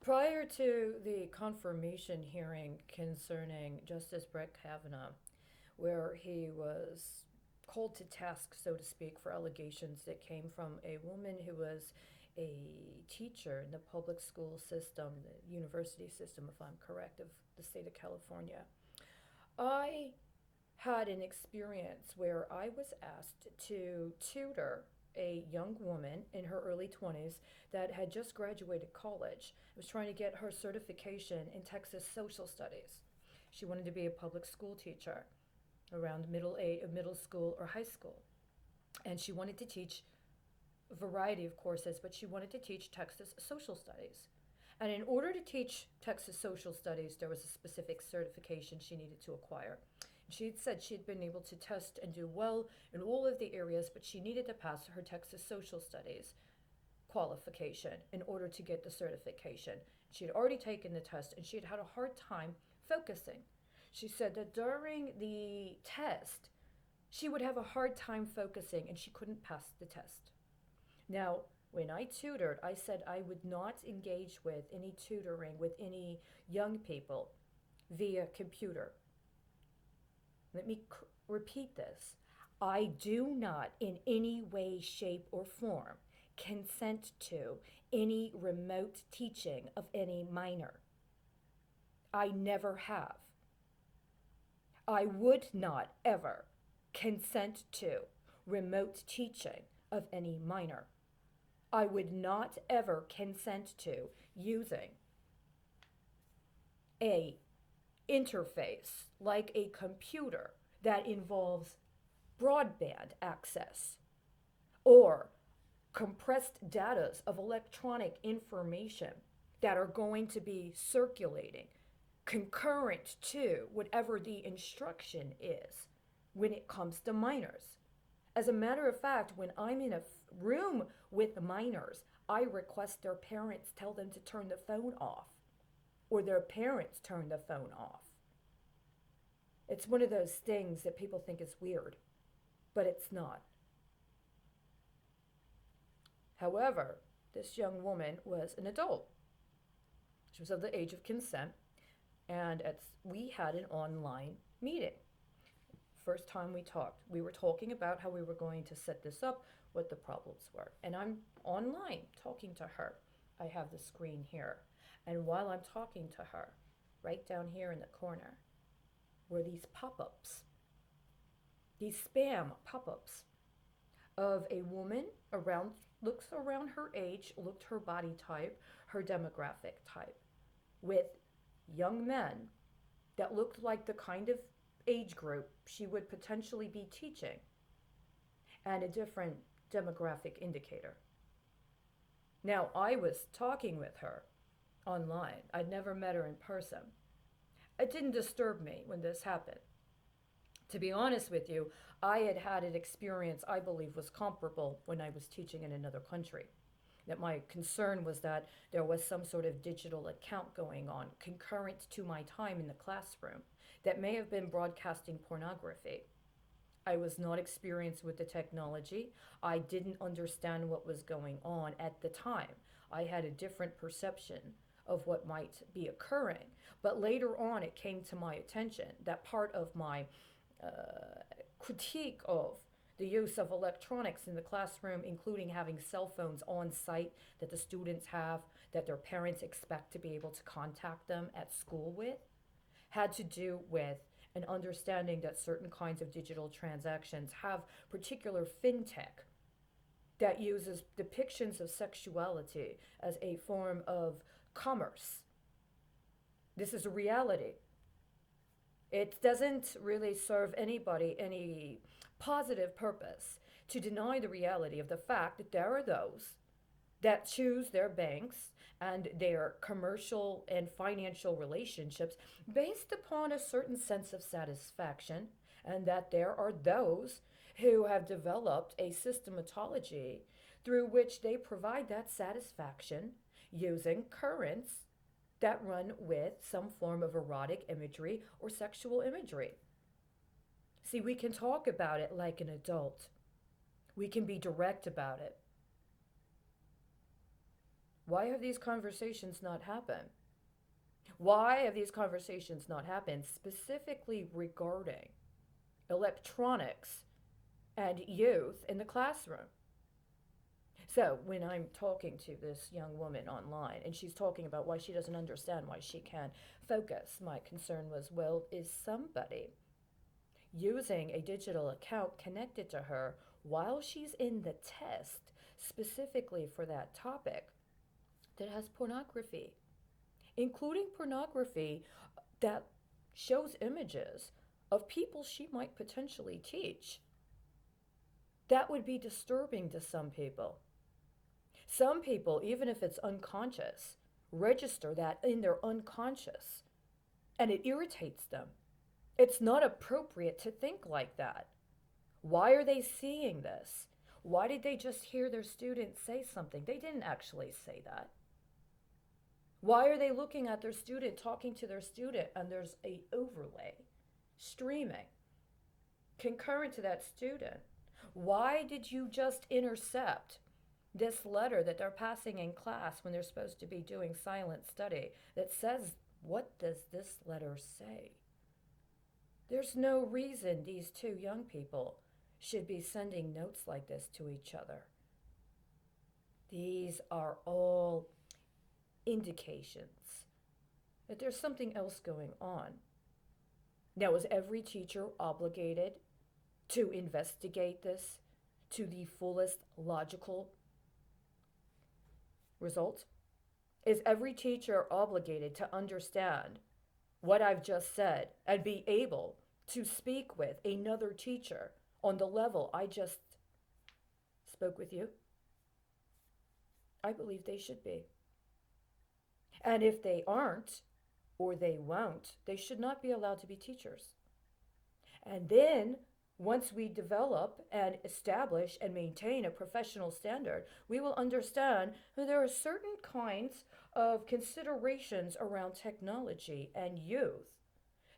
Prior to the confirmation hearing concerning Justice Brett Kavanaugh, where he was called to task, so to speak, for allegations that came from a woman who was a teacher in the public school system, the university system, if I'm correct, of the state of California. I had an experience where I was asked to tutor a young woman in her early 20s that had just graduated college. I was trying to get her certification in Texas social studies. She wanted to be a public school teacher around middle school or high school. And she wanted to teach a variety of courses, but she wanted to teach Texas social studies. And in order to teach Texas social studies, there was a specific certification she needed to acquire. She had said she had been able to test and do well in all of the areas, but she needed to pass her Texas social studies qualification in order to get the certification. She had already taken the test and she had had a hard time focusing. She said that during the test, she would have a hard time focusing and she couldn't pass the test. Now, when I tutored, I said I would not engage with any tutoring with any young people via computer. Let me repeat this. I do not in any way, shape, or form consent to any remote teaching of any minor. I never have. I would not ever consent to remote teaching of any minor. I would not ever consent to using a interface like a computer that involves broadband access or compressed data of electronic information that are going to be circulating concurrent to whatever the instruction is when it comes to minors. As a matter of fact, when I'm in a room with minors, I request their parents tell them to turn the phone off, or their parents turn the phone off. It's one of those things that people think is weird, but it's not. However, this young woman was an adult. She was of the age of consent, and we had an online meeting. First time we talked, we were talking about how we were going to set this up, what the problems were. And I'm online talking to her. I have the screen here. And while I'm talking to her, right down here in the corner, were these pop-ups, these spam pop-ups of a woman looks around her age, looked her body type, her demographic type, with young men that looked like the kind of age group she would potentially be teaching, and a different demographic indicator. Now, I was talking with her online. I'd never met her in person. It didn't disturb me when this happened. To be honest with you, I had had an experience I believe was comparable when I was teaching in another country. That my concern was that there was some sort of digital account going on concurrent to my time in the classroom that may have been broadcasting pornography. I was not experienced with the technology. I didn't understand what was going on at the time. I had a different perception of what might be occurring. But later on, it came to my attention that part of my critique of the use of electronics in the classroom, including having cell phones on site that the students have, that their parents expect to be able to contact them at school with, had to do with an understanding that certain kinds of digital transactions have particular fintech that uses depictions of sexuality as a form of commerce. This is a reality. It doesn't really serve anybody any positive purpose to deny the reality of the fact that there are those that choose their banks and their commercial and financial relationships based upon a certain sense of satisfaction, and that there are those who have developed a systematology through which they provide that satisfaction using currents that run with some form of erotic imagery or sexual imagery. See, we can talk about it like an adult. We can be direct about it. Why have these conversations not happened? Why have these conversations not happened specifically regarding electronics and youth in the classroom? So, when I'm talking to this young woman online and she's talking about why she doesn't understand why she can't focus, my concern was, well, is somebody using a digital account connected to her while she's in the test specifically for that topic that has pornography, including pornography that shows images of people she might potentially teach? That would be disturbing to some people. Some people, even if it's unconscious, register that in their unconscious and it irritates them. It's not appropriate to think like that. Why are they seeing this? Why did they just hear their student say something? They didn't actually say that. Why are they looking at their student, talking to their student, and there's a overlay streaming concurrent to that student? Why did you just intercept this letter that they're passing in class when they're supposed to be doing silent study that says, what does this letter say? There's no reason these two young people should be sending notes like this to each other. These are all indications that there's something else going on. Now, is every teacher obligated to investigate this to the fullest logical result? Is every teacher obligated to understand what I've just said and be able to speak with another teacher on the level I just spoke with you? I believe they should be. And if they aren't, or they won't, they should not be allowed to be teachers. And then, once we develop and establish and maintain a professional standard, we will understand that there are certain kinds of considerations around technology and youth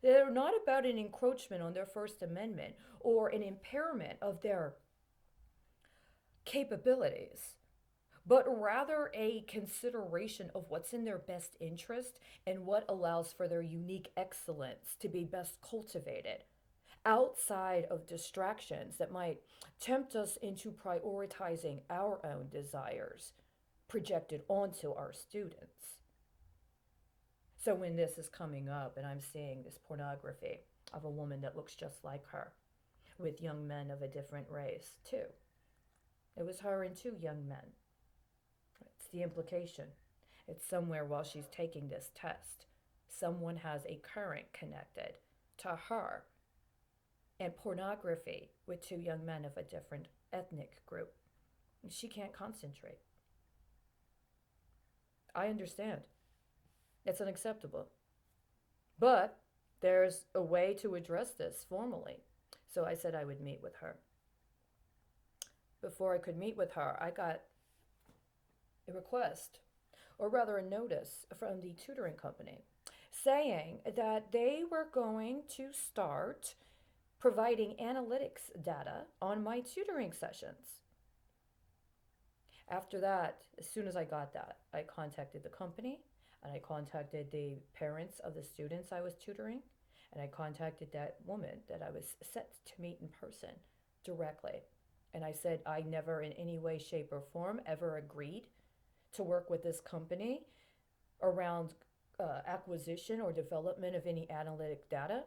that are not about an encroachment on their First Amendment or an impairment of their capabilities, but rather a consideration of what's in their best interest and what allows for their unique excellence to be best cultivated outside of distractions that might tempt us into prioritizing our own desires projected onto our students. So when this is coming up and I'm seeing this pornography of a woman that looks just like her with young men of a different race too, it was her and two young men. It's the implication. It's somewhere while she's taking this test, someone has a current connected to her and pornography with two young men of a different ethnic group. She can't concentrate. I understand. It's unacceptable. But there's a way to address this formally. So I said I would meet with her. Before I could meet with her, I got a request, or rather a notice from the tutoring company saying that they were going to start providing analytics data on my tutoring sessions. After that, as soon as I got that, I contacted the company and I contacted the parents of the students I was tutoring, and I contacted that woman that I was set to meet in person directly. And I said I never in any way, shape, or form ever agreed to work with this company around acquisition or development of any analytic data,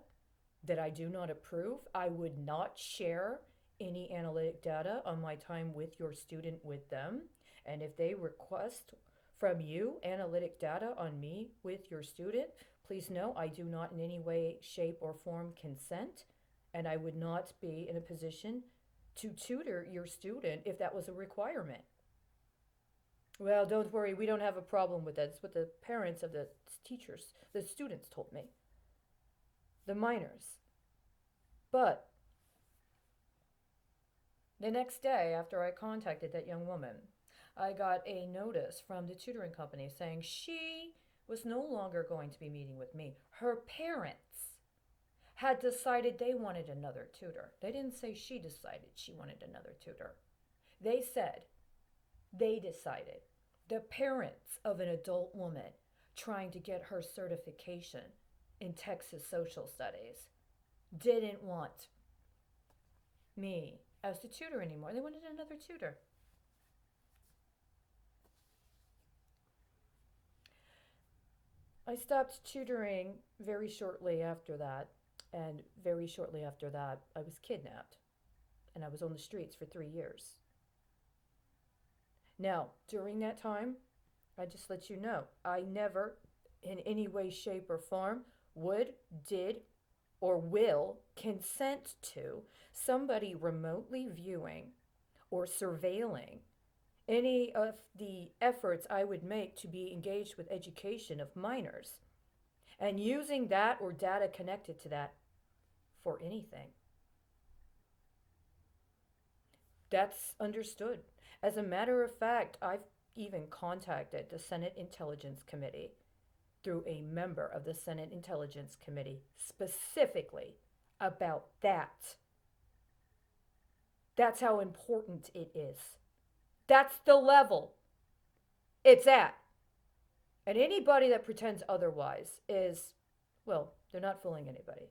that I do not approve. I would not share any analytic data on my time with your student with them. And if they request from you analytic data on me with your student, please know I do not in any way, shape, or form consent, and I would not be in a position to tutor your student if that was a requirement. Well, don't worry, we don't have a problem with that. It's what the parents of the teachers, the students told me, the minors. But the next day after I contacted that young woman, I got a notice from the tutoring company saying she was no longer going to be meeting with me. Her parents had decided they wanted another tutor. They didn't say she decided she wanted another tutor. They said they decided The parents of an adult woman trying to get her certification in Texas social studies didn't want me as the tutor anymore. They wanted another tutor. I stopped tutoring very shortly after that, and very shortly after that, I was kidnapped and I was on the streets for 3 years. Now, during that time, I just let you know, I never, in any way, shape, or form, would, did, or will consent to somebody remotely viewing or surveilling any of the efforts I would make to be engaged with education of minors and using that or data connected to that for anything. That's understood. As a matter of fact, I've even contacted the Senate Intelligence Committee through a member of the Senate Intelligence Committee specifically about that. That's how important it is. That's the level it's at. And anybody that pretends otherwise is, well, they're not fooling anybody.